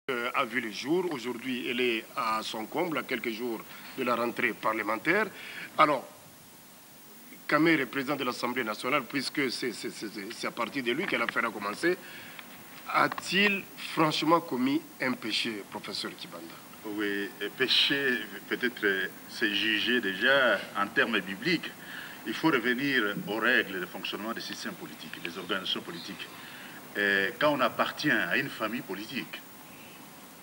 A vu le jour. Aujourd'hui, elle est à son comble, à quelques jours de la rentrée parlementaire. Alors, Kamer est président de l'Assemblée nationale, puisque c'est à partir de lui que l'affaire a commencé. A-t-il franchement commis un péché, professeur Kibanda? Oui, péché, peut-être, c'est jugé déjà en termes bibliques. Il faut revenir aux règles de fonctionnement des systèmes politiques, des organisations politiques. Et quand on appartient à une famille politique,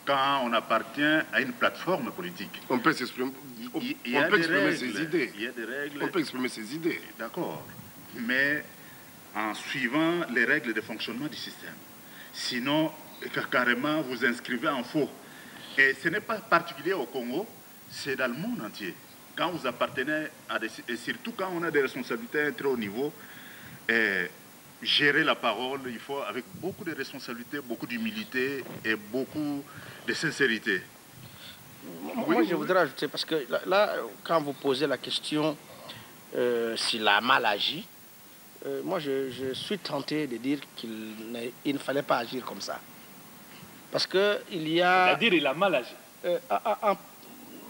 quand on appartient à une plateforme politique, on peut s'exprimer, ses idées. Il y a des règles. On peut exprimer ses idées. D'accord. Mais en suivant les règles de fonctionnement du système. Sinon, carrément, vous inscrivez en faux. Et ce n'est pas particulier au Congo, c'est dans le monde entier. Quand vous appartenez à des... Et surtout quand on a des responsabilités à un très haut niveau, gérer la parole, il faut avec beaucoup de responsabilités, beaucoup d'humilité et beaucoup de sincérité. Moi, je voudrais ajouter, parce que là, quand vous posez la question s'il a mal agi, moi, je suis tenté de dire qu'il ne fallait pas agir comme ça. Parce que il y a... C'est-à-dire qu'il a mal agi.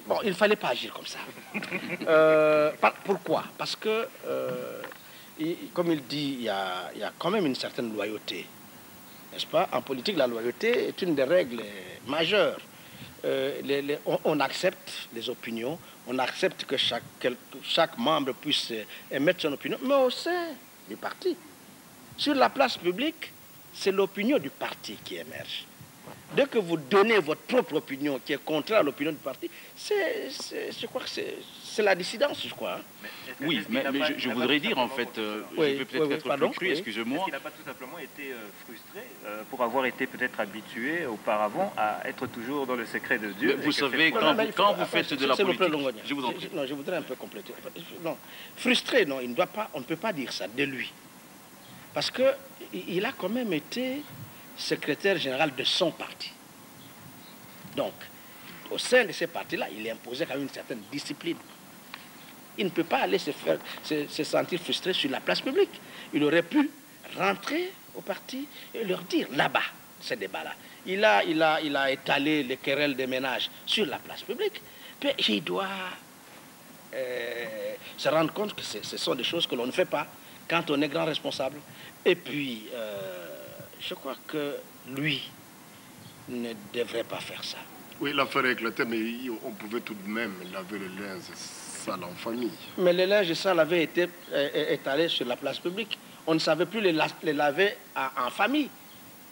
Bon, il ne fallait pas agir comme ça. Pourquoi? Parce que, comme il dit, il y a quand même une certaine loyauté. N'est-ce pas? En politique, la loyauté est une des règles majeures. On accepte les opinions, on accepte que chaque membre puisse émettre son opinion, mais au sein du parti. Sur la place publique, c'est l'opinion du parti qui émerge. Dès que vous donnez votre propre opinion qui est contraire à l'opinion du parti, je crois que c'est la dissidence, je crois. Hein. Oui, mais je voudrais dire, en fait, je vais peut-être être plus cru, excusez-moi. Est-ce qu'il n'a pas tout simplement été frustré pour avoir été peut-être habitué auparavant à être toujours dans le secret de Dieu? Vous savez, quand vous faites de la politique... Je vous en prie. Non, je voudrais un peu compléter. Non, frustré, non, on ne peut pas dire ça de lui. Parce qu'il a quand même été secrétaire général de son parti. Donc, au sein de ces partis-là, il est imposé quand même une certaine discipline. Il ne peut pas aller se sentir frustré sur la place publique. Il aurait pu rentrer au parti et leur dire là-bas, ces débats-là. Il a étalé les querelles des ménages sur la place publique. Puis il doit se rendre compte que ce sont des choses que l'on ne fait pas quand on est grand responsable. Et puis, je crois que lui ne devrait pas faire ça. Oui, l'affaire éclatait, mais on pouvait tout de même laver le linge sale en famille. Mais le linge sale avait été étalé sur la place publique. On ne savait plus les laver en famille.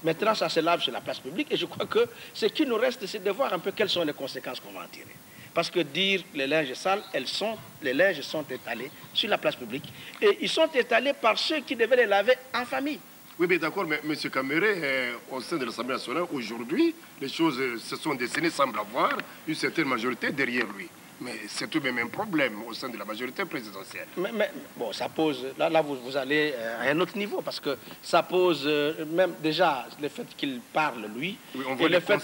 Maintenant, ça se lave sur la place publique. Et je crois que ce qui nous reste, c'est de voir un peu quelles sont les conséquences qu'on va en tirer. Parce que dire les linges sales, les linges sont étalés sur la place publique. Et ils sont étalés par ceux qui devaient les laver en famille. Oui, mais d'accord, mais M. Kamere, au sein de l'Assemblée nationale, aujourd'hui, les choses se sont dessinées, semble avoir une certaine majorité derrière lui. Mais c'est tout de même un problème au sein de la majorité présidentielle. Mais bon, ça pose... Là vous allez à un autre niveau, parce que ça pose même déjà le fait qu'il parle, lui, oui, on voit et le fait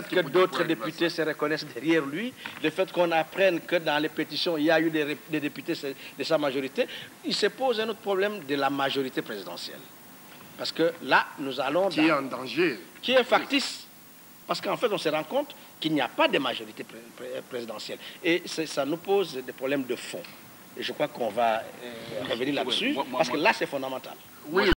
que d'autres députés se reconnaissent derrière lui, le fait qu'on apprenne que dans les pétitions, il y a eu des députés de sa majorité, il se pose un autre problème de la majorité présidentielle. Parce que là, nous allons... Qui est en danger. Qui est factice. Parce qu'en fait, on se rend compte qu'il n'y a pas de majorité présidentielle. Et ça nous pose des problèmes de fond. Et je crois qu'on va revenir là-dessus, parce que là, c'est fondamental. Oui.